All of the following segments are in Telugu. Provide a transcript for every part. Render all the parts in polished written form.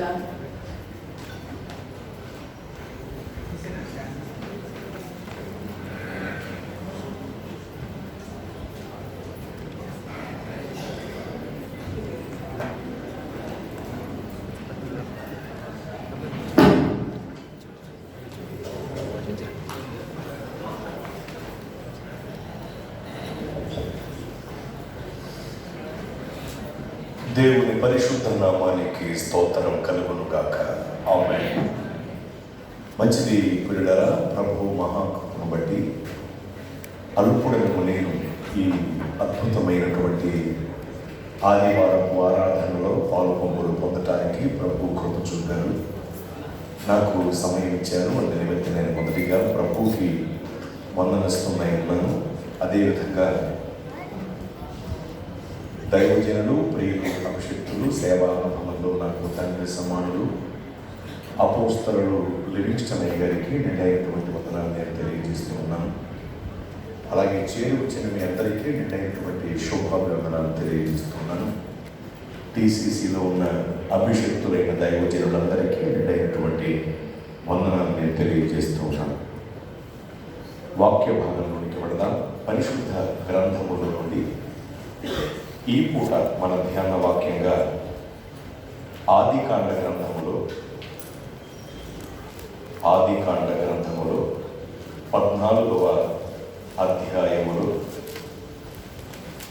కదా. దేవుని పరిశుద్ధ నామానికి స్తోత్రం కలుగును గాక. ఆమేన్. మంచిది పిల్లరా, ప్రభు మహాకృపను బట్టి అల్పుడను నేను ఈ అద్భుతమైనటువంటి ఆదివారపు ఆరాధనలో పాల్గొంపులు పొందటానికి ప్రభు కృప చూపారు, నాకు సమయం ఇచ్చారు. అందు నిమిత్తం నేను మొదటిగా ప్రభుకి వందనస్తున్నాయి ఉన్నాను. అదేవిధంగా దైవజనులు, ప్రియులు, అభిషక్తులు, సేవానుభవంలో నాకు తండ్రి సమానులు అపోస్తలులు లివింగ్స్టన్ అయ్య గారికి నిండైనటువంటి వందనాలు నేను తెలియజేస్తూ ఉన్నాను. అలాగే చేరువచ్చిన మీ అందరికీ నిండైనటువంటి శుభాభివందనాలు తెలియజేస్తున్నాను. టీసీసీలో ఉన్న అభిషక్తులైన దైవజనులందరికీ నిండైనటువంటి వందనాలు నేను తెలియజేస్తూ ఉన్నాను. వాక్య భాగంలోనికి వెళదాం. పరిశుద్ధ గ్రంథముల నుండి ఈ పూట మన ధ్యాన వాక్యంగా ఆదికాండ గ్రంథములో 14వ అధ్యాయములో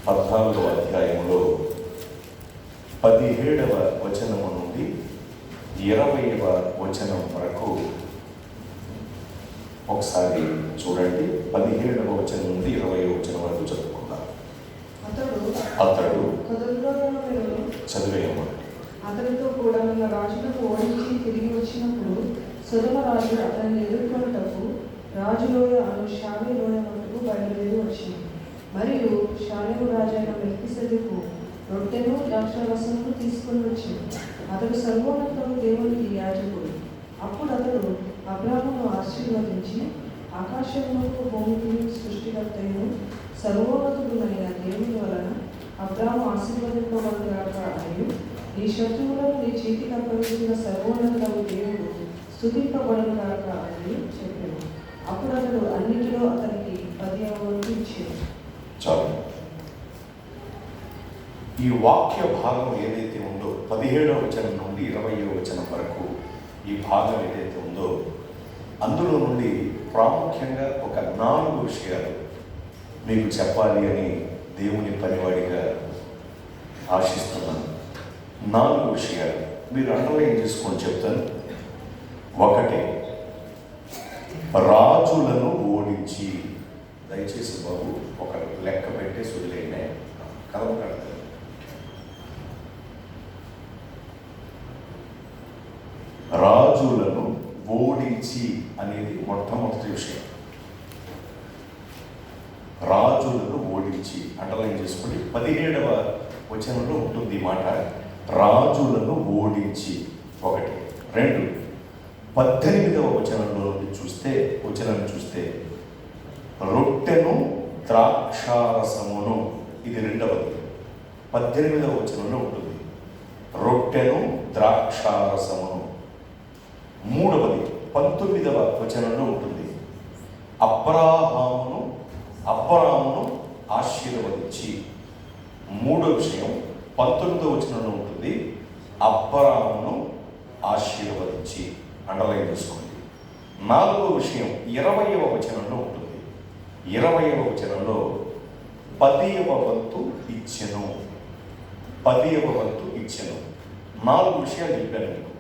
17వ వచనము నుండి 20వ వచనం వరకు ఒకసారి చూడండి. 17వ వచనం నుండి 20వ వచనం వరకు చదువుకుందాం. అతడు చదివేయమని అతనితో కూడా ఉన్న రాజులకు ఓడించి తిరిగి వచ్చినప్పుడు సొదొమ రాజు అతన్ని ఎదుర్కొనుటకు రాజులోయ అను షాలే లోయ మట్టుకు బయలుదేరి వచ్చింది. మరియు షాలేము రాజైన మెల్కీసెదెకు రొట్టెను ద్రాక్షారసమును తీసుకొని వచ్చింది. అతడు సర్వోన్నతుడు, దేవునికి యాజకుడు. అప్పుడు అతడు అబ్రాహామును ఆశీర్వదించి, ఆకాశమునకు భూమికి సృష్టికర్తయు సర్వోన్నతుడునైన దేవుని వలన అబ్రాహాము ఆశీర్వదింపబడుగాక అని, నీ శత్రువులను నీ చేతికి అప్పగించిన సర్వోన్నతుడగు దేవుడు స్తుతింపబడుగాక అని చెప్పాడు. అప్పుడు అతడు అన్నిటిలో అతనికి 10వ వంతు ఇచ్చాడు. చాలు. ఈ వాక్య భాగం ఏదైతే ఉందో 17వ వచనం నుండి 20వ వచనం వరకు ఈ భాగం ఏదైతే ఉందో అందులో నుండి ప్రాముఖ్యంగా ఒక 4 విషయాలు మీకు చెప్పాలి అని దేవుని పనివాడిగా ఆశిస్తున్నాను. 4 విషయాలు మీరు అండర్లైన్ చేసుకొని చెప్తాను. 1, రాజులను ఓడించి, దయచేసి బాబు ఒక లెక్క పెట్టే వదిలేనే కలవకడతారు. రాజులను ఓడించి అనేది మొట్టమొదటి విషయం. రాజులను ఓడించి అండర్లైన్ చేసుకుని 17వ వచనంలో ఉంటుంది ఈ మాట. రాజులను ఓడించి 1. 2, 18వ వచనంలో చూస్తే రొట్టెను ద్రాక్షారసమును, ఇది 2వది. 18వ వచనంలో ఉంటుంది రొట్టెను ద్రాక్షారసమును. 3వది 19వ వచనంలో ఉంటుంది అబ్రాహామును ఆశీర్వదించి. 3వ విషయం 19వ వచనంలో ఉంటుంది అబ్రాహామును ఆశీర్వదించి, అండర్లైన్ చేసుకోండి. 4వ విషయం 20వ వచనంలో ఉంటుంది. 20వ వచనంలో 10వ వంతు ఇచ్చెను. 10వ వంతు ఇచ్చెను. 4 విషయాలు చెప్పాను మీకు.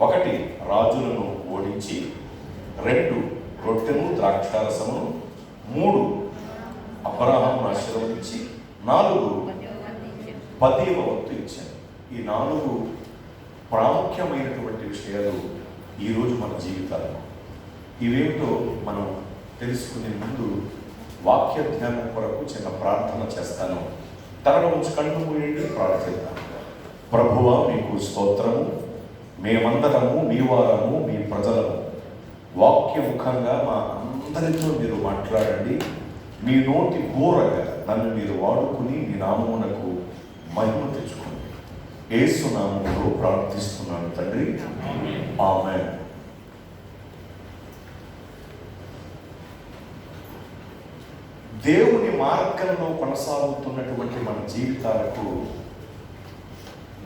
1, రాజులను ఓడించి. 2, రొట్టెను ద్రాక్షారసమును. 3, అబ్రాహామును ఆశీర్వదించి. 4, 10వ వంతు ఇచ్చాను. ఈ 4 ప్రాముఖ్యమైనటువంటి విషయాలు ఈరోజు మన జీవితాల్లో. ఇవేమిటో మనం తెలుసుకునే ముందు వాక్య ధ్యానం కొరకు చిన్న ప్రార్థన చేస్తాను. తరగ ఉంచి కళ్ళు మూయండి, ప్రార్థిద్దాం. ప్రభువా, మీకు స్తోత్రము. మేమందరము మీ వారము, మీ ప్రజలము. వాక్యముఖంగా మా అందరితో మీరు మాట్లాడండి. మీ నోటి గోరగా నన్ను మీరు వాడుకుని మీ నామమునకు మహిమ తెచ్చుకోండి. యేసు నామములో ప్రార్థిస్తున్నాను తండ్రి, ఆమేన్. దేవుని మార్గంలో కొనసాగుతున్నటువంటి మన జీవితాలకు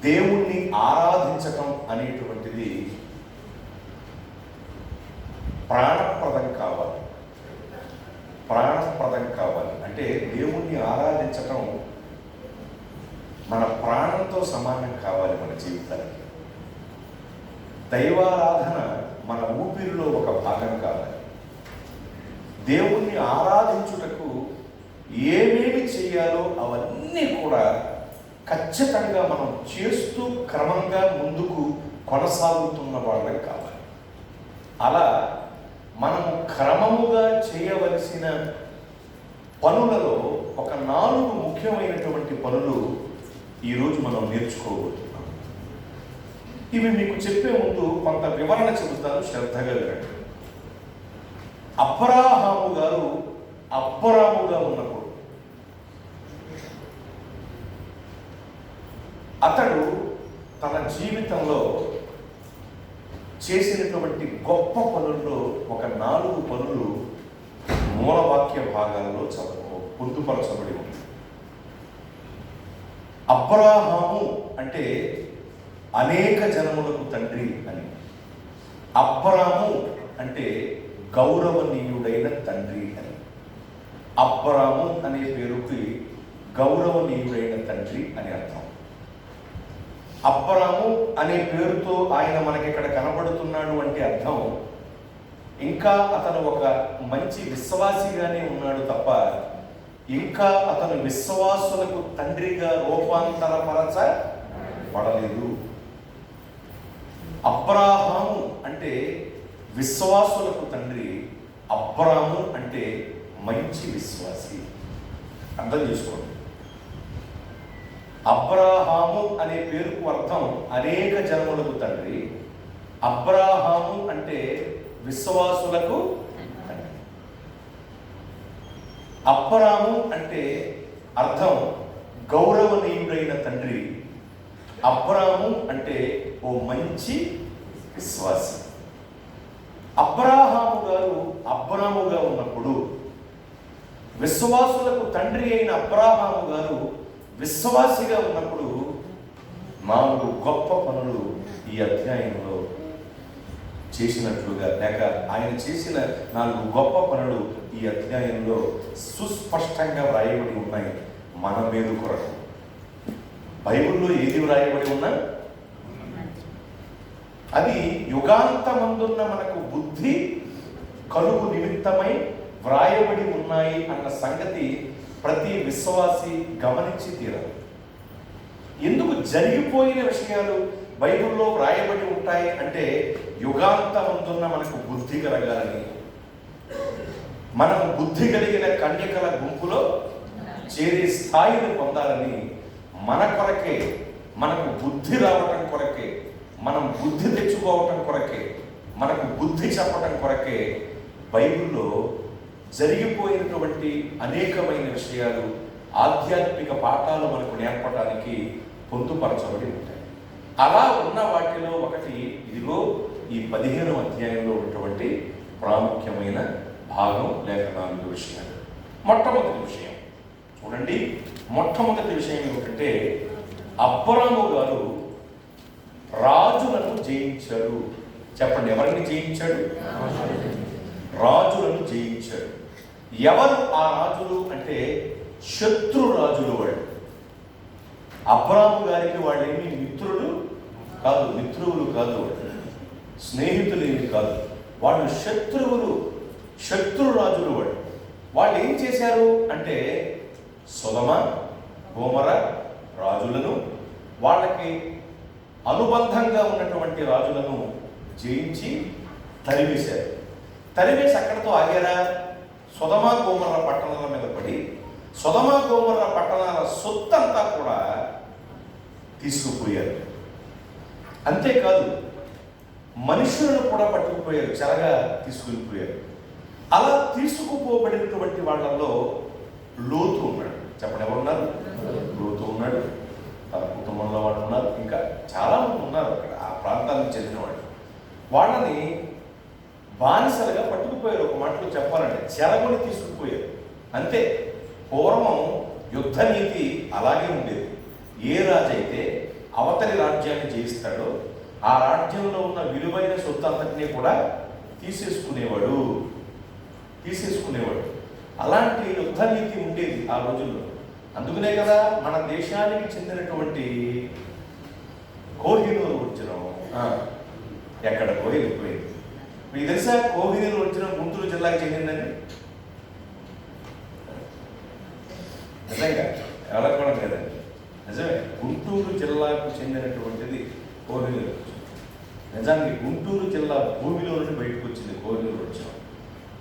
దేవుణ్ణి ఆరాధించటం అనేటువంటిది ప్రాణప్రదం కావాలి. ప్రాణప్రదం కావాలి అంటే దేవుణ్ణి ఆరాధించటం మన ప్రాణంతో సమానం కావాలి. మన జీవితానికి దైవారాధన మన ఊపిరిలో ఒక భాగం కావాలి. దేవుణ్ణి ఆరాధించుటకు ఏమేమి చేయాలో అవన్నీ కూడా ఖచ్చితంగా మనం చేస్తూ క్రమంగా ముందుకు కొనసాగుతున్న వాళ్ళం కావాలి. అలా మనము క్రమముగా చేయవలసిన పనులలో ఒక 4 ముఖ్యమైనటువంటి పనులు ఈరోజు మనం నేర్చుకోబోతున్నాం. ఇవి మీకు చెప్పే ముందు కొంత వివరణ చెబుతాను, శ్రద్ధగా వినండి. అబ్రాహాము గారు అబ్రాముగా ఉన్నప్పుడు అతడు తన జీవితంలో చేసినటువంటి గొప్ప పనుల్లో ఒక 4 పనులు మూలవాక్య భాగాల్లో పొందుపరచబడి ఉంది. అబ్రాహాము అంటే అనేక జనములకు తండ్రి అని, అబ్రాము అంటే గౌరవనీయుడైన తండ్రి అని. అబ్రాము అనే పేరుకి గౌరవనీయుడైన తండ్రి అని అర్థం. అబ్రాము అనే పేరుతో ఆయన మనకి ఇక్కడ కనబడుతున్నాడు అంటే అర్థం ఇంకా అతను ఒక మంచి విశ్వాసిగానే ఉన్నాడు తప్ప ఇంకా అతను విశ్వాసులకు తండ్రిగా రూపాంతరపరచబడలేదు. అబ్రాహాము అంటే విశ్వాసులకు తండ్రి, అబ్రాము అంటే మంచి విశ్వాసి. అర్థం చేసుకోండి. అబ్రాహాము అనే పేరుకు అర్థం అనేక జనములకు తండ్రి. అబ్రాహాము అంటే విశ్వాసులకు తండ్రి. అబ్రాము అంటే అర్థం గౌరవనీయుడైన తండ్రి. అబ్రాము అంటే ఓ మంచి విశ్వాసి. అబ్రాహాము గారు అబ్రాముగా ఉన్నప్పుడు, విశ్వాసులకు తండ్రి అయిన అబ్రాహాము గారు విశ్వాసిగా ఉన్నప్పుడు 4 గొప్ప పనులు ఈ అధ్యాయంలో చేసినట్లుగా, లేక ఆయన చేసిన 4 గొప్ప పనులు ఈ అధ్యాయంలో సుస్పష్టంగా వ్రాయబడి ఉన్నాయి. మన మేలు కొరకు బైబిల్లో ఏది వ్రాయబడి ఉన్నా అది యుగాంతమందున్న మనకు బుద్ధి కలుగు నిమిత్తమై వ్రాయబడి ఉన్నాయి అన్న సంగతి ప్రతి విశ్వాసి గమనించి తీరాలి. ఎందుకు జరిగిపోయిన విషయాలు బైబిల్లో వ్రాయబడి ఉంటాయి అంటే యుగాంతమందున్న మనకు బుద్ధి కలగాలని, మనకు బుద్ధి కలిగిన కన్యకల గుంపులో చేరే స్థాయిని పొందాలని, మన కొరకే, మనకు బుద్ధి రావటం కొరకే, మనం బుద్ధి తెచ్చుకోవటం కొరకే, మనకు బుద్ధి చెప్పటం కొరకే బైబిల్లో జరిగిపోయినటువంటి అనేకమైన విషయాలు, ఆధ్యాత్మిక పాఠాలు మనకు నేర్పడానికి పొందుపరచబడి ఉంటాయి. అలా ఉన్న వాటిలో ఒకటి ఇదిగో ఈ 15వ అధ్యాయంలో ఉన్నటువంటి ప్రాముఖ్యమైన భాగం లేక 4 విషయాలు. మొట్టమొదటి విషయం చూడండి. మొట్టమొదటి విషయం ఏమిటంటే అబ్రాము గారు రాజులను జయించాడు. చెప్పండి, ఎవరిని జయించాడు? రాజులను జయించాడు. ఎవరు ఆ రాజులు అంటే శత్రు రాజులు వాళ్ళు. అబ్రాము గారికి వాళ్ళేమి మిత్రులు కాదు, మిత్రువులు కాదు, స్నేహితులు ఏమి కాదు, వాళ్ళు శత్రువులు, శత్రు రాజులు వాళ్ళు. వాళ్ళు ఏం చేశారు అంటే సొదొమ గొమొర రాజులను, వాళ్ళకి అనుబంధంగా ఉన్నటువంటి రాజులను జయించి తరివేశారు. తరివేసి అక్కడితో ఆగారా? సొదొమ గొమొర పట్టణాల మీద పడి సొదొమ గొమొర పట్టణాల సొత్తంతా కూడా తీసుకుపోయారు. అంతేకాదు మనుషులను కూడా పట్టుకుపోయారు, చెరగా తీసుకుపోయారు. అలా తీసుకుపోబడినటువంటి వాళ్ళల్లో లోతు ఉన్నాడు. చెప్పండి, ఎవరున్నారు? లోతు ఉన్నాడు, తన కుటుంబంలో వాళ్ళు ఉన్నారు, ఇంకా చాలామంది ఉన్నారు అక్కడ ఆ ప్రాంతానికి చెందిన వాళ్ళు. వాళ్ళని బానిసలుగా పట్టుకుపోయారు. ఒక మాటలో చెప్పాలంటే చెరగొని తీసుకుపోయారు అంతే. పూర్వం యుద్ధ నీతి అలాగే ఉండేది. ఏ రాజు అయితే అవతలి రాజ్యాన్ని జయిస్తాడో ఆ రాజ్యంలో ఉన్న విలువైన సొత్తు అంతటినీ కూడా తీసేసుకునేవాడు. అలాంటి యుద్ధ నీతి ఉండేది ఆ రోజుల్లో. అందుకనే కదా మన దేశానికి చెందినటువంటి కోహినూర్ వజ్రం ఎక్కడికో వెళ్ళిపోయింది. మీకు తెలుసా కోహినూర్ వజ్రం గుంటూరు జిల్లాకి చెందిందని? నిజంగా ఎవరికి కూడా లేదండి, నిజమే. గుంటూరు జిల్లాకు చెందినటువంటిది కోహినూర్ వజ్రం. నిజానికి గుంటూరు జిల్లా భూమిలో నుండి బయటకు వచ్చింది కోహినూర్ వజ్రం.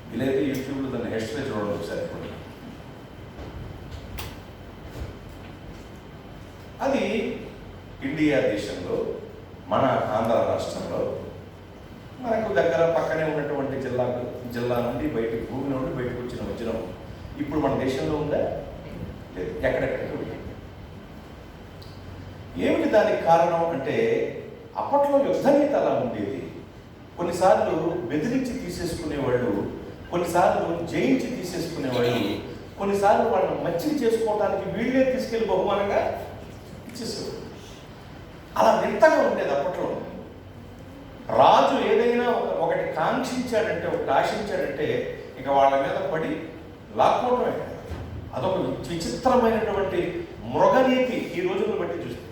వీలైతే యూట్యూబ్లో దాన్ని హిస్టరీ చూడండి ఒకసారి. అది ఇండియా దేశంలో మన ఆంధ్ర రాష్ట్రంలో మనకు దగ్గర పక్కనే ఉన్నటువంటి జిల్లా నుండి బయటకు, భూమి నుండి బయటకు వచ్చిన వజ్రం ఇప్పుడు మన దేశంలో ఉందా? లేదు, ఎక్కడెక్కడికి ఉంది. ఏమిటి దానికి కారణం అంటే అప్పట్లో యుద్ధ నీతి అలా ఉండేది. కొన్నిసార్లు బెదిరించి తీసేసుకునేవాళ్ళు, కొన్నిసార్లు జయించి తీసేసుకునేవాళ్ళు, కొన్నిసార్లు వాళ్ళని మచ్చిక చేసుకోవడానికి వీళ్ళే తీసుకెళ్లి బహుమానంగా ఇచ్చేసేవారు. అలా వింతగా ఉండేది అప్పట్లో. రాజు ఏదైనా ఒకటి కాంక్షించాడంటే, ఒకటి ఆశించాడంటే ఇక వాళ్ళ మీద పడి లాక్కోవటమే. అదొక విచిత్రమైనటువంటి మృగనీతి ఈ రోజును బట్టి చూస్తే.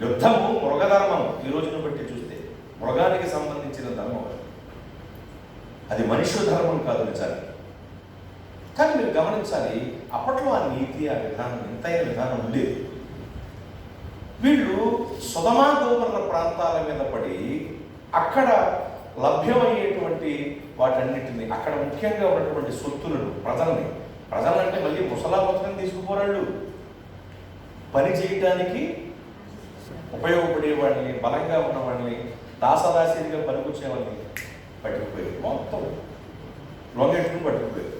యుద్ధము మృగధర్మం ఈ రోజును బట్టి చూస్తే. మృగానికి సంబంధించిన ధర్మం అది మనుష్య ధర్మం కాదు నిజానికి. కానీ మీరు గమనించాలి, అప్పట్లో ఆ నీతి, ఆ విధానం, ఎంతైన విధానం ఉండేది. వీళ్ళు సుధమా గోవర్ణ ప్రాంతాల మీద పడి అక్కడ లభ్యమయ్యేటువంటి వాటన్నిటిని, అక్కడ ముఖ్యంగా ఉన్నటువంటి సొత్తులను, ప్రజలంటే మళ్ళీ ముసలా బతుకని తీసుకుపోరాళ్ళు, పని చేయడానికి ఉపయోగపడే వాడిని, బలంగా ఉన్న వాడిని, దాసదాసీదిగా పనికొచ్చే వాళ్ళని పట్టుకుపోయారు. మొత్తం లొంగెట్టుకుని పట్టుకుపోయారు.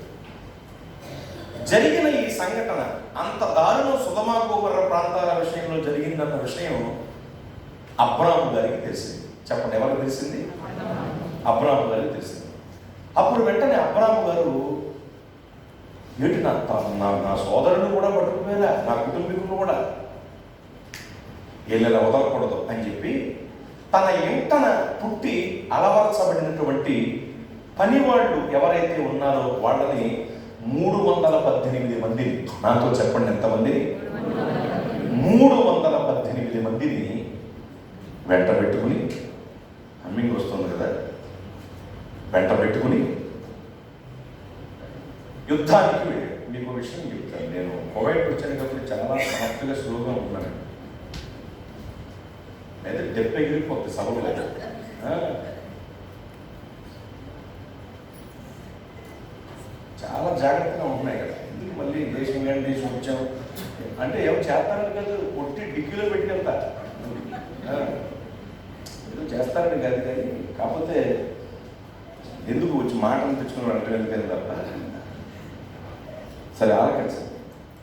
జరిగిన ఈ సంఘటన అంత దారుణం సుధమా గోవర్ణ ప్రాంతాల విషయంలో జరిగిందన్న విషయం అబ్రాము గారికి తెలిసింది. చెప్పండి, ఎవరికి తెలిసింది? అబ్రాము గారికి తెలిసింది. అప్పుడు వెంటనే అబ్రాము గారు, ఏంటి నా సోదరుని కూడా పట్టుకుపోయారా, నా కుటుంబీకులను కూడా ఎల్లెల వదలకూడదు అని చెప్పి తన ఇంటన పుట్టి అలవర్చబడినటువంటి పనివాళ్ళు ఎవరైతే ఉన్నారో వాళ్ళని 318 మందిని, నాతో చెప్పండి ఎంతమందిని? 318 మందిని వెంట పెట్టుకుని, హమ్మింగ్ వస్తుంది కదా, వెంట పెట్టుకుని యుద్ధానికి వెళ్ళాడు. మీకు విషయం చెప్తాను. నేను కువైట్ వచ్చేటప్పుడు చాలా సమర్థంగా స్లోగా ఉన్నాను. అయితే డెబ్బై ఎగిరిపోతుంది సభలు లేదు. చాలా జాగ్రత్తగా ఉంటున్నాయి కదా. ఎందుకు మళ్ళీ దేశం కానీ దేశం వచ్చాం అంటే ఏమో చేస్తారని కదా, కొట్టి డిక్కీలో పెట్టుకెళ్తా ఏదో చేస్తారని కాదు. కానీ కాకపోతే ఎందుకు వచ్చి మాటలు తెచ్చుకుని వెళ్తాను తప్ప. సరే ఆలకించండి,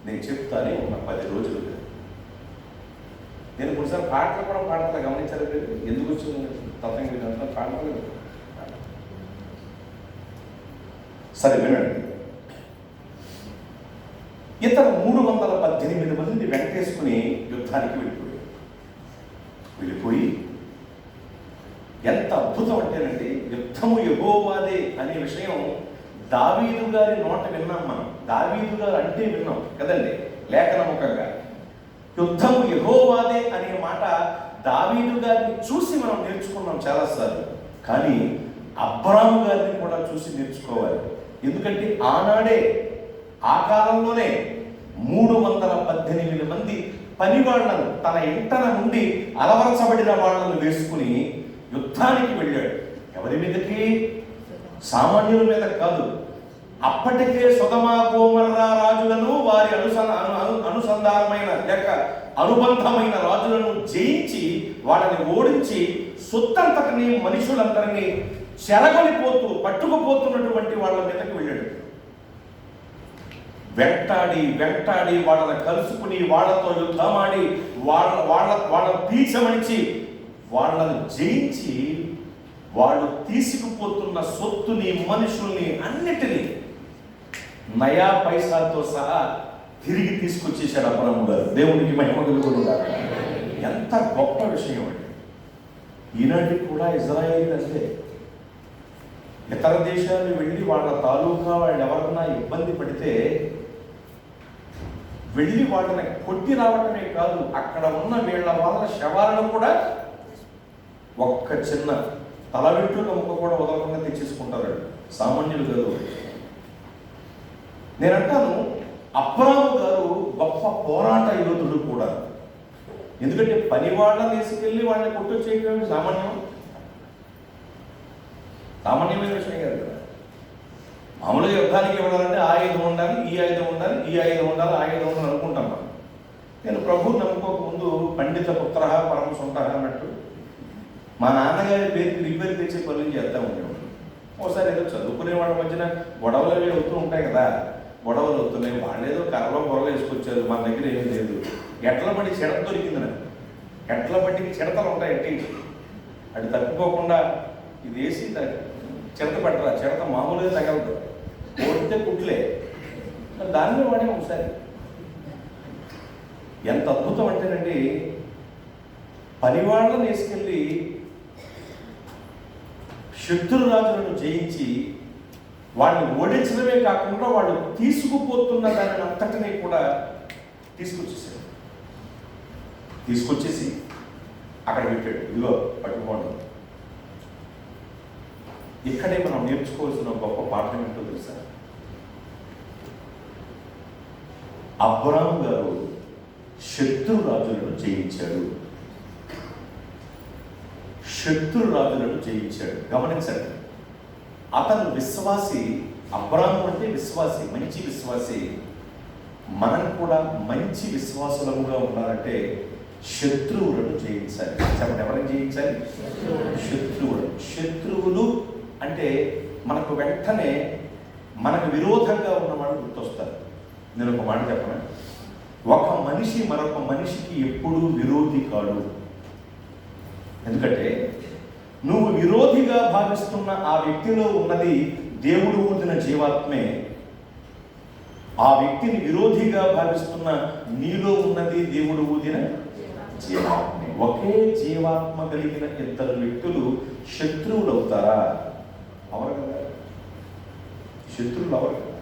నేను చెప్తానే ఉన్న 10 రోజులు. నేను కొన్నిసార్లు పాటలు కూడా పాడతా, గమనించారు లేదు? ఎందుకు వచ్చింది తప్పంతా పాడలేదు. సరే వినండి. ఇతను 318 మందిని వెంటేసుకుని యుద్ధానికి వెళ్ళిపోయి ఎంత అద్భుతం అంటేనండి, యుద్ధము యెహోవాదే అనే విషయం దావీదు గారి నోట విన్నాం మనం. దావీదు గారు అంటే విన్నాం కదండి లేఖనముఖంగా. యుద్ధము యెహోవాదే అనే మాట దావీదు గారిని చూసి మనం నేర్చుకున్నాం చాలాసార్లు. కానీ అబ్రాము గారిని కూడా చూసి నేర్చుకోవాలి. ఎందుకంటే ఆనాడే, ఆ కాలంలోనే 318 మంది పని వాళ్లను, తన ఇంటన నుండి అలవరచబడిన వాళ్లను వేసుకుని యుద్ధానికి వెళ్ళాడు. ఎవరి మీదకి? సామాన్యుల మీద కాదు. అప్పటికే సొదొమ గొమొర్రా రాజులను, వారి అనుసంధానమైన లేక అనుబంధమైన రాజులను జయించి వాళ్ళని ఓడించి సొత్తంతటిని, మనుషులందరినీ చెరగలిపోతూ పట్టుకుపోతున్నటువంటి వాళ్ళ మీదకి వెళ్ళాడు. వెంటాడి వెంటాడి వాళ్ళని కలుసుకుని వాళ్ళతో యుద్ధమాడి వాళ్ళ పీచమణిచి వాళ్ళను జయించి వాళ్ళు తీసుకుపోతున్న సొత్తుని, మనుషుల్ని, అన్నిటినీ నయా పైసాతో సహా తిరిగి తీసుకొచ్చేసాడు అబ్రాము గారు. దేవునికి మహిమ కలుగునుగాక. ఎంత గొప్ప విషయం అండి. ఈనాటికి కూడా ఇజ్రాయేల్ అంటే ఇతర దేశాలు వెళ్ళి వాళ్ళ తాలూకా వాళ్ళు ఎవరన్నా ఇబ్బంది పడితే వెళ్ళి వాళ్ళని కొట్టి రావటమే కాదు, అక్కడ ఉన్న వీళ్ళ వాళ్ళ శవాలను కూడా ఒక్క చిన్న తల వెంట్రుక ముక్క కూడా వదలకుండా తెచ్చేసుకుంటారు. సామాన్యులు కాదు. నేనంటాను అబ్రాము గారు గొప్ప పోరాట యోధుడు కూడా. ఎందుకంటే పని వాళ్ళని తీసుకెళ్ళి వాళ్ళని కొట్టొచ్చేయడం సామాన్యమైన విషయం కాదు కదా. మామూలుగా యుద్ధానికి వెళ్ళాలంటే ఆయుధం ఉండాలి, ఈ ఆయుధం ఉండాలి, ఈ ఆయుధం ఉండాలి, ఆయుధం ఉండాలి అనుకుంటాం మనం. నేను ప్రభువు నమ్ముకోకముందు పండిత పుత్ర పరమ సొంత అన్నట్టు మా నాన్నగారి పేరుకి రిపేర్ తెచ్చే పనులు చేస్తూ ఉండేవాడు. ఒకసారి ఏదో చదువుకునే వాళ్ళ మధ్యన గొడవలు అవి అవుతూ ఉంటాయి కదా. గొడవలు అవుతున్నాయి, వాళ్ళేదో కర్రలో బొరలు వేసుకొచ్చారు, మన దగ్గర ఏమీ లేదు. ఎట్ల పడి చెడత దొరికింది నాకు. ఎట్ల పట్టికి చెడతలు ఉంటాయి ఎట్టి, అది తప్పుకోకుండా ఇది వేసి చెడత పట్టరా. చెడత మామూలుగా తగలదు, కొడితే కుట్లే. దానిలో వాడే ఒకసారి ఎంత అద్భుతం అంటేనండి, పనివాళ్ళని వేసుకెళ్ళి శత్రురాజులను జయించి వాళ్ళని ఓడించడమే కాకుండా వాళ్ళు తీసుకుపోతున్న దానిని అంతటినీ కూడా తీసుకొచ్చేసి అక్కడ పెట్టాడు. ఇదిగో పట్టుకోండి. ఇక్కడే మనం నేర్చుకోవాల్సిన గొప్ప పాఠం ఏంటో తెలుసా? అబ్రాము గారు శత్రురాజులను జయించాడు. గమనించండి, అతను విశ్వాసి. అబ్రాము అంటే విశ్వాసి, మంచి విశ్వాసి. మనం కూడా మంచి విశ్వాసులముగా ఉండాలంటే శత్రువులను జయించాలి. చెప్పండి, ఎవరిని జయించాలి? శత్రువులు అంటే మనకు వెంటనే మనకు విరోధంగా ఉన్నవాళ్ళు గుర్తొస్తారు. నేను ఒక మాట చెప్పను, ఒక మనిషి మరొక మనిషికి ఎప్పుడూ విరోధి కాడు. ఎందుకంటే నువ్వు విరోధిగా భావిస్తున్న ఆ వ్యక్తిలో ఉన్నది దేవుడు ఊదిన జీవాత్మే. ఆ వ్యక్తిని విరోధిగా భావిస్తున్న నీలో ఉన్నది దేవుడు ఊదిన జీవాత్మే. ఒకే జీవాత్మ కలిగిన ఇద్దరు వ్యక్తులు శత్రువులు అవుతారా? అవరు కదా. శత్రువులు అవరు కదా.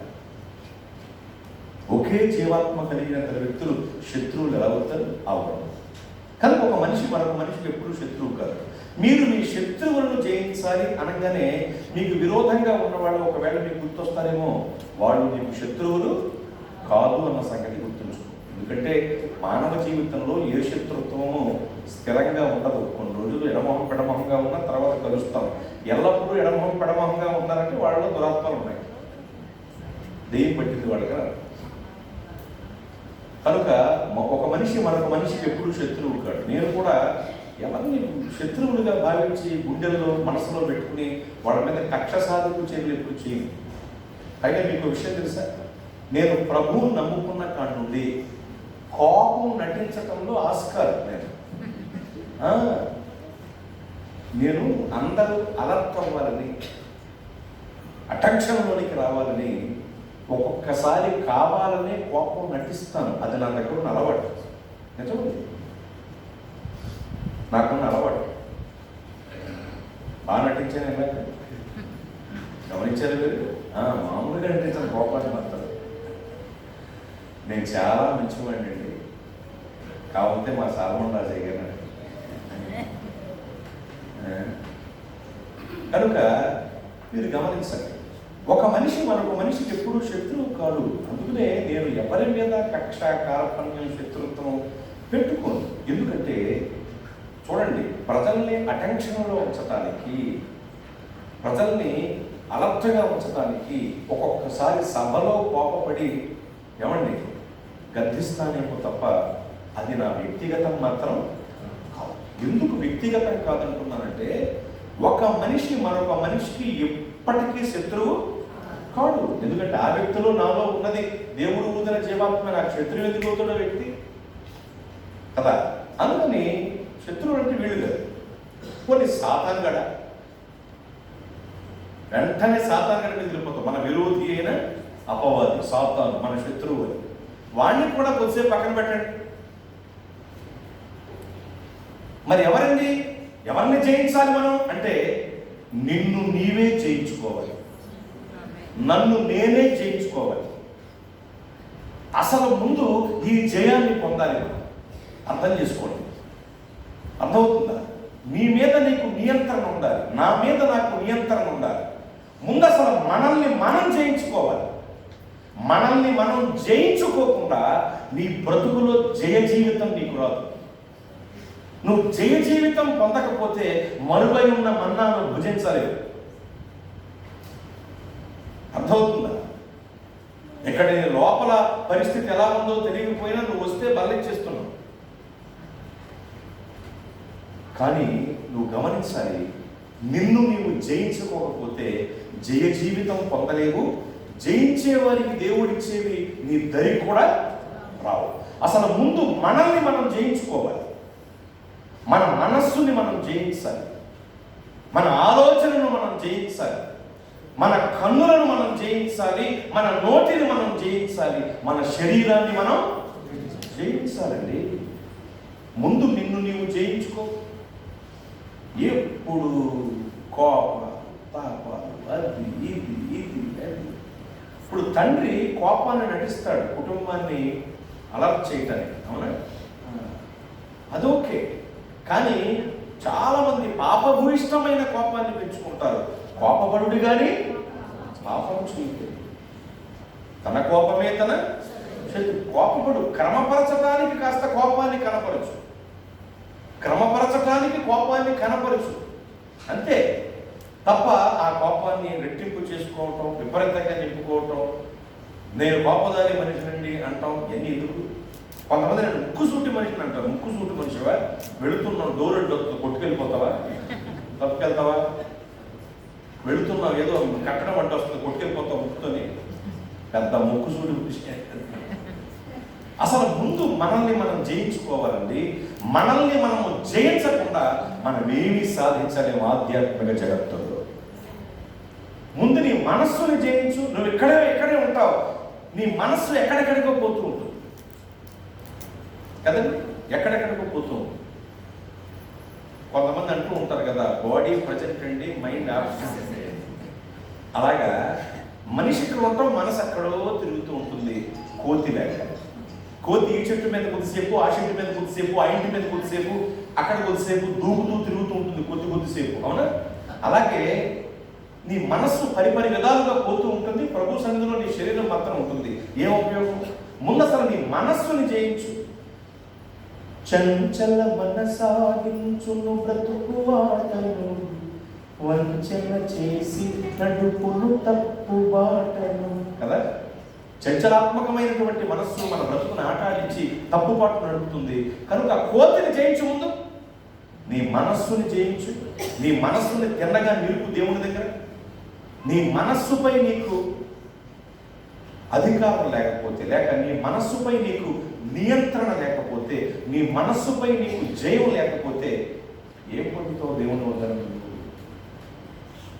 ఒకే జీవాత్మ కలిగిన ఇద్దరు వ్యక్తులు శత్రువులు ఎలా అవుతారు? అవరు. కనుక ఒక మనిషి మరొక మనిషికి ఎప్పుడు శత్రువు కాదు. మీరు మీ శత్రువులను జయించాలి అనగానే మీకు విరోధంగా ఉన్నవాళ్ళు ఒకవేళ మీకు గుర్తొస్తారేమో, వాళ్ళు మీకు శత్రువులు కాదు అన్న సంగతి గుర్తుంచుకో. ఎందుకంటే మానవ జీవితంలో ఏ శత్రుత్వము స్థిరంగా ఉండదు. కొన్ని రోజులు ఎడమొహం పెడమొహంగా ఉన్న తర్వాత కలుస్తాం. ఎల్లప్పుడూ ఎడమొహం పెడమొహంగా ఉన్నారంటే వాళ్ళలో దురాత్మలు ఉన్నాయి, దెయ్యం పట్టింది వాళ్ళకి. కనుక ఒక మనిషి మరొక మనిషికి ఎప్పుడు శత్రువు కాడు. నేను కూడా ఎవరిని శత్రువులుగా భావించి గుండెల్లో మనసులో పెట్టుకుని వాళ్ళ మీద కక్ష సాధకు చర్యలు ఎప్పుడు చేయను. అయితే మీకు విషయం తెలుసా, నేను ప్రభువు నమ్ముకున్న కాడి నుండి కోపం నటించటంలో ఆస్కారం నేను అందరూ అలర్ట్ అవ్వాలని, అటెన్షన్లోనికి రావాలని ఒక్కొక్కసారి కావాలనే కోపం నటిస్తాను. అది నా దగ్గర ఉన్న అలవాటు. నిజమే, నాకున్న అలవాటు. బాగా నటించాను. ఎలా గమనించారు మీరు? మామూలుగా నటించాను కోపాన్ని మాత్రం. నేను చాలా మంచివాడిని అండి. కాకపోతే మా సాల్మన్ రాజయ్య గారు. కనుక మీరు గమనించండి, ఒక మనిషి మరొక మనిషికి ఎప్పుడూ శత్రువు కాదు. అందుకనే నేను ఎవరి మీద కక్ష, కార్పణ్యం, శత్రుత్వం పెట్టుకోను. ఎందుకంటే చూడండి, ప్రజల్ని అటెన్షన్లో ఉంచడానికి, ప్రజల్ని అలర్ట్గా ఉంచడానికి ఒక్కొక్కసారి సభలో కోపపడి ఏమండి గద్దిస్తానేమో తప్ప అది నా వ్యక్తిగతం మాత్రం కాదు. ఎందుకు వ్యక్తిగతం కాదంటున్నానంటే ఒక మనిషి మరొక మనిషికి ఎప్పటికీ శత్రువు కాడు. ఎందుకంటే ఆ వ్యక్తిలో నాలో ఉన్నది దేవుడు ఊదిన జీవాత్మ. నాకు శత్రువు ఎందుకు అవుతాడో వ్యక్తి కదా. అందుకని శత్రువు అంటే వీళ్ళు కాదు. కొన్ని సాతాను గడ, వెంటనే సాతాను గడ మీద వెళ్ళిపోతాం. మన విరోధి అయిన అపవాది సాతాను మన శత్రువు అని. వాడిని కూడా కొద్దిసేపు పక్కన పెట్టండి. మరి ఎవరిని జయించాలి మనం అంటే, నిన్ను నీవే జయించుకోవాలి, నన్ను నేనే జయించుకోవాలి. అసలు ముందు ఈ జయాన్ని పొందాలి మనం. అర్థం చేసుకోండి, అర్థమవుతుందా? నీ మీద నీకు నియంత్రణ ఉండాలి, నా మీద నాకు నియంత్రణ ఉండాలి. ముందు అసలు మనల్ని మనం జయించుకోవాలి. మనల్ని మనం జయించుకోకుండా నీ బ్రతుకులో జయ జీవితం నీకు రాదు. నువ్వు జయ జీవితం పొందకపోతే మరువై ఉన్న మన్నాను భుజించలేవు. అర్థమవుతుందా? ఇక్కడ నీ లోపల పరిస్థితి ఎలా ఉందో తెలియకపోయినా నువ్వు వస్తే బలెచ్చేస్తున్నావు. కానీ నువ్వు గమనించాలి, నిన్ను నీవు జయించుకోకపోతే జయ జీవితం పొందలేవు. జయించే వారికి దేవుడిచ్చేవి నీ దరి కూడా రావు. అసలు ముందు మనల్ని మనం జయించుకోవాలి. మన మనస్సుని మనం జయించాలి, మన ఆలోచనను మనం జయించాలి, మన కన్నులను మనం జయించాలి, మన నోటిని మనం జయించాలి, మన శరీరాన్ని మనం జయించాలండి. ముందు నిన్ను నీవు జయించుకో. ఎప్పుడు కోప తాపాలు అది ఇది ఇది అది. ఇప్పుడు తండ్రి కోపాన్ని నటిస్తాడు కుటుంబాన్ని అలర్ట్ చేయటానికి, అవునా? అదోకే. కానీ చాలామంది పాపభూయిష్టమైన కోపాన్ని పెంచుకుంటారు. కోపపడుడు కానీ పాపం చేయలేదు. తన కోపమే తన కోపపడు. క్రమపరచడానికి కాస్త కోపాన్ని కనపరచు, క్రమపరచడానికి కోపాన్ని కనపరచు, అంతే తప్ప ఆ కోపాన్ని రెట్టింపు చేసుకోవటం, విపరీతంగా నింపుకోవటం, నేను కోపదారి మనిషినండి అంటాం. ఎన్ని ఎందుకు? కొంతమంది నేను ముక్కుసూటి మనిషిని అంటారు. ముక్కుసూటి మనిషివా? వెళుతున్నావు డోరెడ్డు కొట్టుకెళ్ళిపోతావా? తప్పుకెళ్తావా? వెళుతున్నావు ఏదో కట్టడం అంటే వస్తుంది, కొట్టుకెళ్ళిపోతావు ముక్కుతోని. పెద్ద ముక్కుసూటి మనిషి. అసలు ముందు మనల్ని మనం జయించుకోవాలండి. మనల్ని మనము జయించకుండా మనం ఏమీ సాధించలేము ఆధ్యాత్మిక జగత్తులో. ముందు నీ మనస్సుని జయించు. నువ్వు ఇక్కడే ఉంటావు, నీ మనస్సు ఎక్కడెక్కడికో పోతూ ఉంటుంది కదండి, ఎక్కడెక్కడికో పోతూ ఉంటుంది. కొంతమంది అంటూ ఉంటారు కదా, బాడీ ప్రజెంట్ అండి, మైండ్ ఆబ్సెంట్. అలాగా మనిషి ఇక్కడ ఉంటాం, మనసు ఎక్కడో తిరుగుతూ ఉంటుంది. కోతి లేక కోతి ఈ చెట్టు మీద కొద్దిసేపు, ఆ చెట్టు మీద కొద్దిసేపు, ఆ ఇంటి మీద కొద్దిసేపు, అక్కడ కొద్దిసేపు దూకుతూ తిరుగుతూ ఉంటుంది కొద్దిసేపు, అవునా? అలాగే నీ మనస్సు పరిపరి విధాలుగా పోతూ ఉంటుంది. ప్రభు సన్నిధిలో నీ శరీరం మాత్రం ఉంటుంది. ఏం ఉపయోగం? ముందు అసలు నీ మనస్సుని జయించు. చంచల మనసాగించును బ్రతుకు ఆటను, వంచన చేసి నడుపును తప్పు బాటను కదా. చంచలాత్మకమైనటువంటి మనస్సు మన బ్రతుకును ఆటాడించి తప్పుబాటు నడుపుతుంది. కనుక కోతిని జయించు. ముందు నీ మనస్సుని జయించు. నీ మనస్సుని తిన్నగా నిలుపు దేవుని దగ్గర. నీ మనస్సుపై నీకు అధికారం లేకపోతే, లేక నీ మనస్సుపై నీకు నియంత్రణ లేకపోతే, నీ మనస్సుపై నీకు జయం లేకపోతే ఏం పొందుతావు దేవుని వద్ద?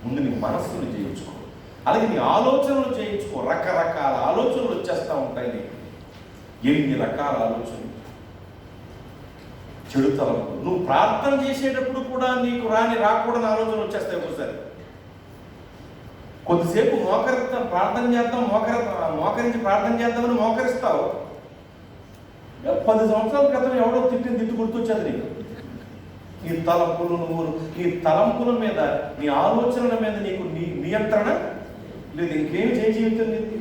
ముందు నీ మనస్సును జయించుకో. అలాగే నీ ఆలోచనలు చేయించుకో. రకరకాల ఆలోచనలు వచ్చేస్తూ ఉంటాయి నీకు. ఎన్ని రకాల ఆలోచనలు, చెడు తలంపులు. నువ్వు ప్రార్థన చేసేటప్పుడు కూడా నీకు రాకూడని ఆలోచనలు వచ్చేస్తాయి. ఒకసారి కొద్దిసేపు ప్రార్థన చేద్దాం, మోకరించి ప్రార్థన చేద్దామని మోకరిస్తావు. 10 సంవత్సరాల క్రితం ఎవడో తిట్టు గుర్తొచ్చేది నీకు. ఈ తలంపుల మీద, నీ ఆలోచనల మీద నీకు నియంత్రణ లేదు. ఇంకేమి జీవితం నీకు?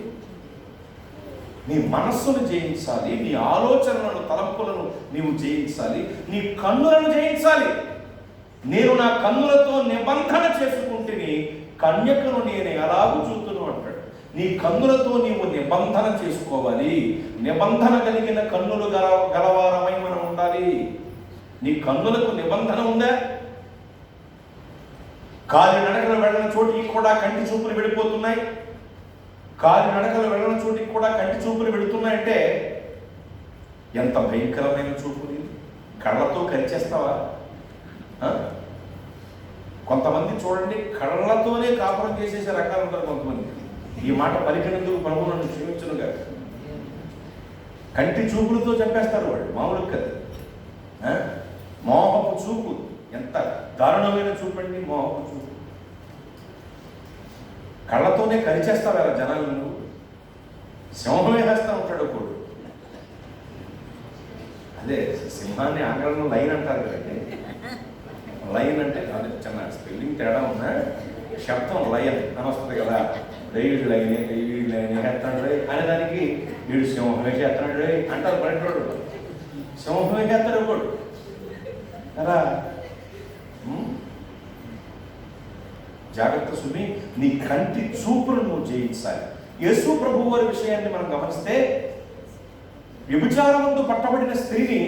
నీ మనస్సును జయించాలి, నీ ఆలోచనలను, తలంపులను నీవు జయించాలి, నీ కన్నులను జయించాలి. నేను నా కన్నులతో నిబంధన చేసుకుంటేని కన్యకను నేను ఎలాగూ చూస్తును అంటాడు. నీ కన్నులతో నీవు నిబంధన చేసుకోవాలి. నిబంధన కలిగిన కన్నులు గలవారమై మనం ఉండాలి. నీ కన్నులకు నిబంధన ఉందా? కాలి నడకలు వెళ్ళిన చోటికి కూడా కంటి చూపులు వెళ్ళిపోతున్నాయి. కాలి నడకలు వెళ్ళని చోటికి కూడా కంటి చూపులు వెళుతున్నాయంటే ఎంత భయంకరమైన చూపులు! కళ్ళతో కరిచేస్తావా? కొంతమంది చూడండి, కళ్ళతోనే కాపురం చేసేసే రకాలు ఉంటారు కొంతమంది. ఈ మాట పలికినందుకు ప్రభు నన్ను క్షమించును గాక. కంటి చూపులతో చంపేస్తారు వాళ్ళు, మామూలు కదా. మోహపు చూపు ఎంత దారుణమైన చూపండి! మోహపు చూపు. కళ్ళతోనే కరిచేస్తావు ఎలా జనాలను? నువ్వు సింహమే వేస్తా ఉంటాడు ఒకడు. అదే సింహాన్ని ఆంగ్లంలో లైన్ అంటారు కదండి. లైన్ అంటే అదే చిన్న స్పెల్లింగ్ తేడా ఉన్నా శబ్దం లయన్ అని వస్తుంది కదా. డైవిడ్ లైన్ డైవిడ్ లైన్ వేస్తాడు అనే దానికి వీడు సింహమే చేస్తున్నాడు అంటారు బయటోడు. సింహమే చేస్తాడు ఒకడు కదా. జాగ్రత్త సుమి, నీ కంటి చూపును నువ్వు జయించాలి. యేసు ప్రభు వారి విషయాన్ని మనం గమనిస్తే, వ్యభిచారమందు పట్టబడిన స్త్రీని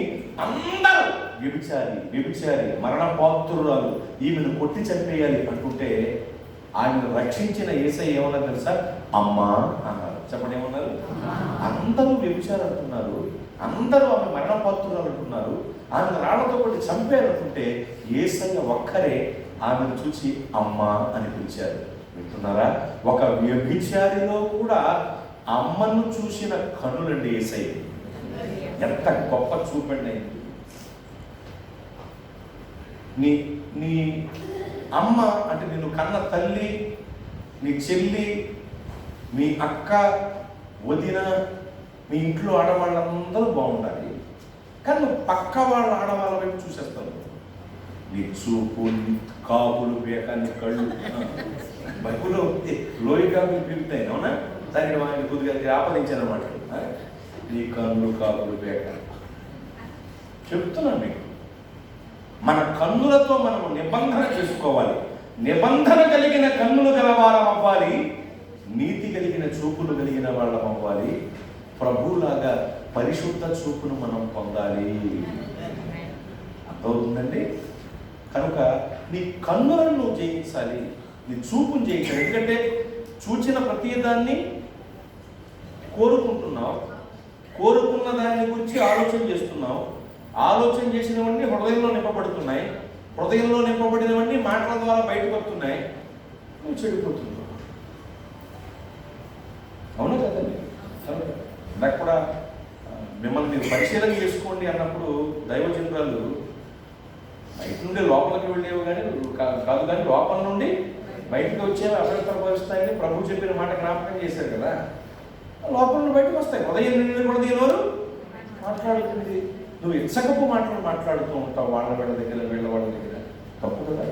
అందరూ వ్యభిచారి మరణపాత్రురాలు, ఈమెను కొట్టి చంపేయాలి అంటుంటే ఆమెను రక్షించిన యేసయ్య ఏమన్నారు తెలుసా? అమ్మా అన్నారు. చెప్పండి, ఏమన్నారు? అందరూ వ్యభిచారం అంటున్నారు, అందరూ ఆమె మరణపాత్రురాలు అంటున్నారు, ఆమెను రాళ్లతో కొట్టి చంపేయాలంటుంటే యేసయ్య ఒక్కరే ఆమెను చూసి అమ్మా అని పిలిచారు. వింటున్నారా? ఒక వ్యభిచారిలో కూడా అమ్మను చూసిన కనులండి యేసయ్య. ఎంత గొప్ప చూపండి! నీ అమ్మ అంటే నిన్ను కన్న తల్లి, నీ చెల్లి, మీ అక్క, వదిన, మీ ఇంట్లో ఆడవాళ్ళందరూ బాగుండాలి. కానీ నువ్వు పక్క వాళ్ళ ఆడవాళ్ళ వైపు చూసేస్తావు. నీ చూపు, నీ కాపులు పేక, నీ కళ్ళు బైబులో లోయగా మీరు పిలుతాయి. అవునా? దానికి ఆయన కొద్దిగా ఆపదించాను అనమాట. నీ కన్ను కాపులు పేక చెప్తున్నాను మీకు. మన కన్నులతో మనము నిబంధన చేసుకోవాలి. నిబంధన కలిగిన కన్నులు గలవారం అవ్వాలి, నీతి కలిగిన చూపులు కలిగిన వాళ్ళం అవ్వాలి. ప్రభువులాగా పరిశుద్ధ చూపును మనం పొందాలి. అర్థమవుతుందండి? కనుక నీ కన్నులను నువ్వు జయించాలి, నీ చూపును జయించాలి. ఎందుకంటే చూచిన ప్రతిదాన్ని కోరుకుంటున్నావు, కోరుకున్న దాని గురించి ఆలోచన చేస్తున్నావు, ఆలోచన చేసినవన్నీ హృదయంలో నింపబడుతున్నాయి, హృదయంలో నింపబడినవన్నీ మాటల ద్వారా బయటకు వస్తున్నాయి, నువ్వు చెడిపోతున్నావు. అవును కదండి? నాకు కూడా మిమ్మల్ని మీరు పరిశీలన చేసుకోండి అన్నప్పుడు దైవజనురాలు బయట నుండి లోపలికి వెళ్ళేవి కాదు కానీ లోపల నుండి బయటకు వచ్చేవి అభ్యంతర పరిస్తాయని ప్రభు చెప్పిన మాట జ్ఞాపకం చేశారు కదా. లోపల నుండి బయటకు వస్తాయి. ఉదయం నుండి కూడా దీనివారు మాట్లాడుతుంది. నువ్వు ఇచ్చకపు మాటలు మాట్లాడుతూ ఉంటావు వాళ్ళ దగ్గర, వీళ్ళ వాళ్ళ దగ్గర. తప్పు కదా.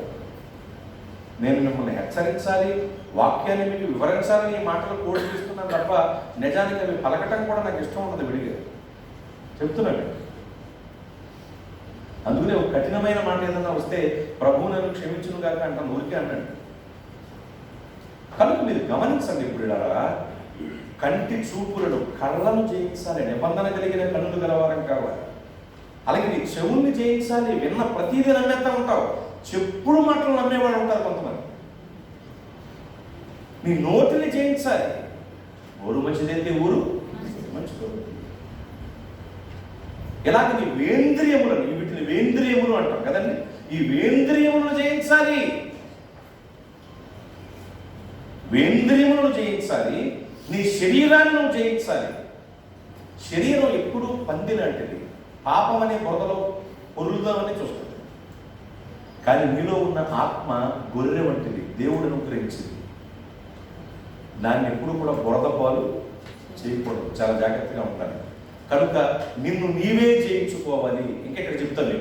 నేను మిమ్మల్ని హెచ్చరించాలి, వాక్యాన్ని మీకు వివరించాలని ఈ మాటలు కోడి తీస్తున్నాను తప్ప నిజానికి అవి పలకటం కూడా నాకు ఇష్టం ఉండదు. విడిగా చెప్తున్నాను. అందుకనే ఒక కఠినమైన మాట ఏదన్నా వస్తే ప్రభువు నన్ను క్షమించును కాక అంటాను, ఊరికే అన్నాడు. కనుక మీరు గమనించండి, ఇప్పుడు కంటి చూపులను, కళ్ళను జయించాలి, నిబంధన కలిగిన కన్నులు గలవారం కావాలి. అలాగే నీ చెవుల్ని జయించాలి. విన్న ప్రతిదీ నమ్మేస్తా ఉంటావు. చెప్పుడు మాటలు నమ్మేవాళ్ళు ఉంటారు కొంతమంది. నీ నోటిని జయించాలి. ఊరు మంచిదైతే ఊరు మంచిది. ఇలాగ నీ వేంద్రియములను, వీటిని వేంద్రియములు అంటాం కదండి, ఈ వేంద్రియములను జయించాలి. వేంద్రియములను జయించాలి. నీ శరీరాన్ని నువ్వు జయించాలి. శరీరం ఎప్పుడూ పంది లాంటిది. పాపం అనే బురదలో పొరులుదామని చూస్తుంది. కానీ మీలో ఉన్న ఆత్మ గొర్రె వంటిది, దేవుడు అనుగ్రహించింది. దాన్ని ఎప్పుడు కూడా బురద పాలు చేయకూడదు. చాలా జాగ్రత్తగా ఉండాలి. కనుక నిన్ను నీవే జయించుకోవాలి. ఇంకెక్కడ చెప్తాను,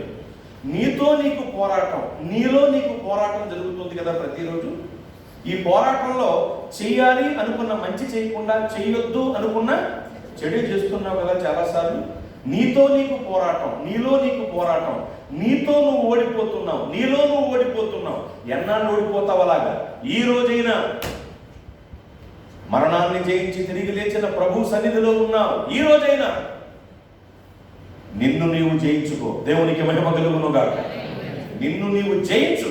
నీతో నీకు పోరాటం, నీలో నీకు పోరాటం జరుగుతుంది కదా ప్రతిరోజు. ఈ పోరాటంలో చెయ్యాలి అనుకున్న మంచి చేయకుండా, చెయ్యొద్దు అనుకున్న చెడు చేస్తున్నావు కదా చాలాసార్లు. నీతో నీకు పోరాటం, నీలో నీకు పోరాటం, నీతో నువ్వు ఓడిపోతున్నావు, నీలో నువ్వు ఓడిపోతున్నావు. ఎన్నాళ్ళు ఓడిపోతావు అలాగా? ఈ రోజైనా మరణాన్ని జయించి తిరిగి లేచిన ప్రభు సన్నిధిలో ఉన్నావు. ఈ రోజైనా నిన్ను నీవు జయించుకో. దేవునికి మహిమ కలుగునుగాక. నిన్ను నీవు జయించు.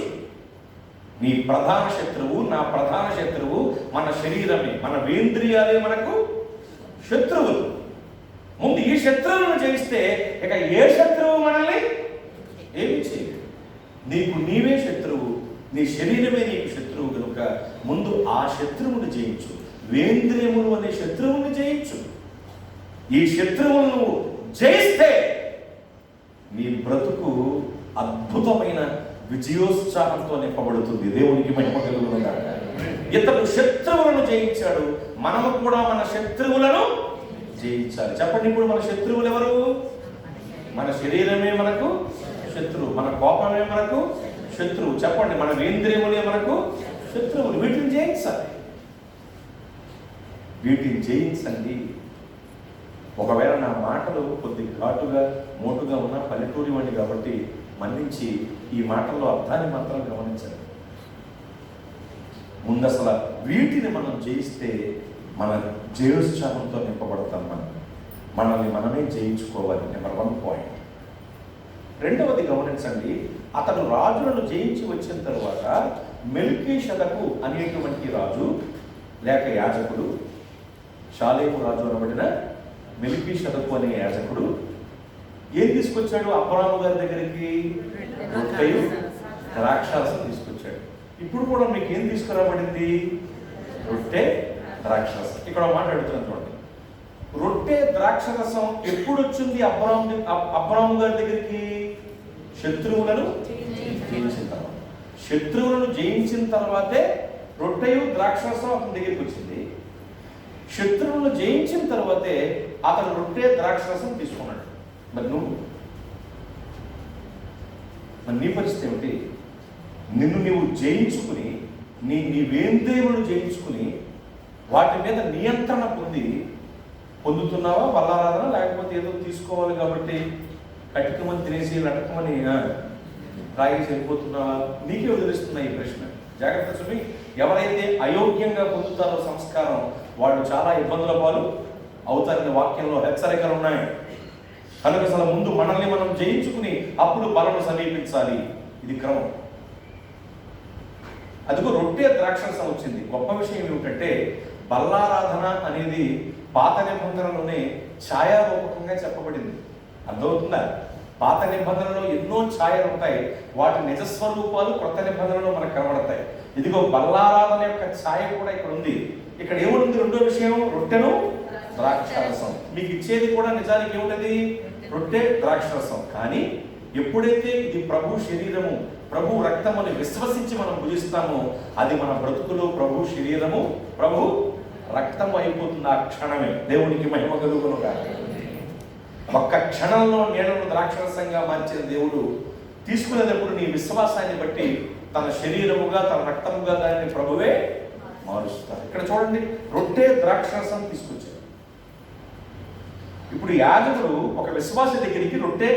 నీ ప్రధాన శత్రువు, నా ప్రధాన శత్రువు మన శరీరమే, మన వేంద్రియాలే మనకు శత్రువులు. ముందు ఈ శత్రువులను జయిస్తే ఇక ఏ శత్రువు మనల్ని ఏమి చేయలేదు. నీకు నీవే శత్రువు, నీ శరీరమే నీకు శత్రువు కనుక ముందు ఆ శత్రువుని జయించు. వేంద్రియములు అనే శత్రువుని జయించు. ఈ శత్రువులను జయిస్తే నీ బ్రతుకు అద్భుతమైన విజయోత్సాహంతో నింపబడుతుంది. దేవునికి మహిమ కలుగును గాక. ఇతడు శత్రువులను జయించాడు, మనము కూడా మన శత్రువులను జయించాలి. చెప్పండి, ఇప్పుడు మన శత్రువులు ఎవరు? మన శరీరమే మనకు శత్రువు, మన కోపమే మనకు శత్రువు. చెప్పండి, మన వేంద్రియములే మనకు శత్రువులు. వీటిని జయించాలి, వీటిని జయించండి. ఒకవేళ నా మాటలు కొద్ది ఘాటుగా మోటుగా ఉన్న పల్లెటూరి వాడిని కాబట్టి మన్నించి ఈ మాటల్లో అర్థాన్ని మాత్రం గమనించండి. ముందు అసలు వీటిని మనం జయిస్తే మన జయోత్సాహంతో నింపబడతాం. మనల్ని మనమే జయించుకోవాలి. Number 1 point. రెండవది గమనించండి, అతడు రాజులను జయించి వచ్చిన తరువాత మెల్కీషెదకు అనేటువంటి రాజు లేక యాజకుడు, షాలేము రాజు అనబడిన మెల్కీషెదకు అనే యాజకుడు ఏం తీసుకొచ్చాడు? అబ్రాము గారి దగ్గరికి రొట్టెయు ద్రాక్షారసం తీసుకొచ్చాడు. ఇప్పుడు కూడా మీకు ఏం తీసుకురాబడింది? రొట్టె ద్రాక్షరసం. ఇక్కడ మాట్లాడుతున్నాను చూడండి. రొట్టె ద్రాక్షరసం ఎప్పుడు వచ్చింది అబ్రాము గారి దగ్గరికి? శత్రువులను జయించిన తర్వాత. శత్రువులను జయించిన తర్వాతే రొట్టెయు ద్రాక్షరసం అతని దగ్గరికి వచ్చింది. శత్రువులను జయించిన తర్వాతే అతను రొట్టె ద్రాక్షరసం తీసుకున్నాడు. మరి నువ్వు, మరి నీ పరిస్థితి ఏమిటి? నిన్ను నీవు జయించుకుని, నీ వేంద్రియములను జయించుకుని వాటి మీద నియంత్రణ పొందుతున్నావా బల్లారాధన? లేకపోతే ఏదో తీసుకోవాలి కాబట్టి కటికమని తినేసి లటకమని తాగేసి వెళ్ళిపోతున్నావా? నీకే వదిలిస్తున్నా ఈ ప్రశ్న. జాగ్రత్త చూపి. ఎవరైతే అయోగ్యంగా పొందుతారో సంస్కారం, వాళ్ళు చాలా ఇబ్బందుల పాలు అవుతారని వాక్యంలో హెచ్చరికలు ఉన్నాయి. కనుక అసలు ముందు మనల్ని మనం జయించుకుని అప్పుడు బలను సమీపించాలి. ఇది క్రమం. అదిగో రొట్టె ద్రాక్షరసం వచ్చింది. గొప్ప విషయం ఏమిటంటే బల్లారాధన అనేది పాత నిబంధనలోనే ఛాయారూపకంగా చెప్పబడింది. అర్థమవుతుందా? పాత నిబంధనలో ఎన్నో ఛాయలు ఉంటాయి, వాటి నిజస్వరూపాలు కొత్త నిబంధనలో మనకు కనబడతాయి. ఇదిగో బల్లారాధన యొక్క ఛాయ కూడా ఇక్కడ ఉంది. ఇక్కడ ఏముంది? రెండో విషయం, రొట్టెను ద్రాక్షరసం. మీకు ఇచ్చేది కూడా నిజానికి ఏమిటది? రొట్టె ద్రాక్షరసం. కానీ ఎప్పుడైతే ఇది ప్రభు శరీరము, ప్రభు రక్తముని విశ్వసించి మనం భుజిస్తామో అది మన బ్రతుకులో ప్రభు శరీరము, ప్రభు రక్తము అయిపోతుంది ఆ క్షణమే. దేవునికి మహిమ కలుగును గాక. ఒక్క క్షణంలో నీళ్లను ద్రాక్షరసంగా మార్చిన దేవుడు తీసుకునేటప్పుడు నీ విశ్వాసాన్ని బట్టి తన శరీరముగా, తన రక్తముగా దానిని ప్రభువే మారుస్తారు. ఇక్కడ చూడండి, రొట్టె ద్రాక్షరసం తీసుకొచ్చారు. ఇప్పుడు యాజకుడు ఒక విశ్వాస దగ్గరికి రొట్టె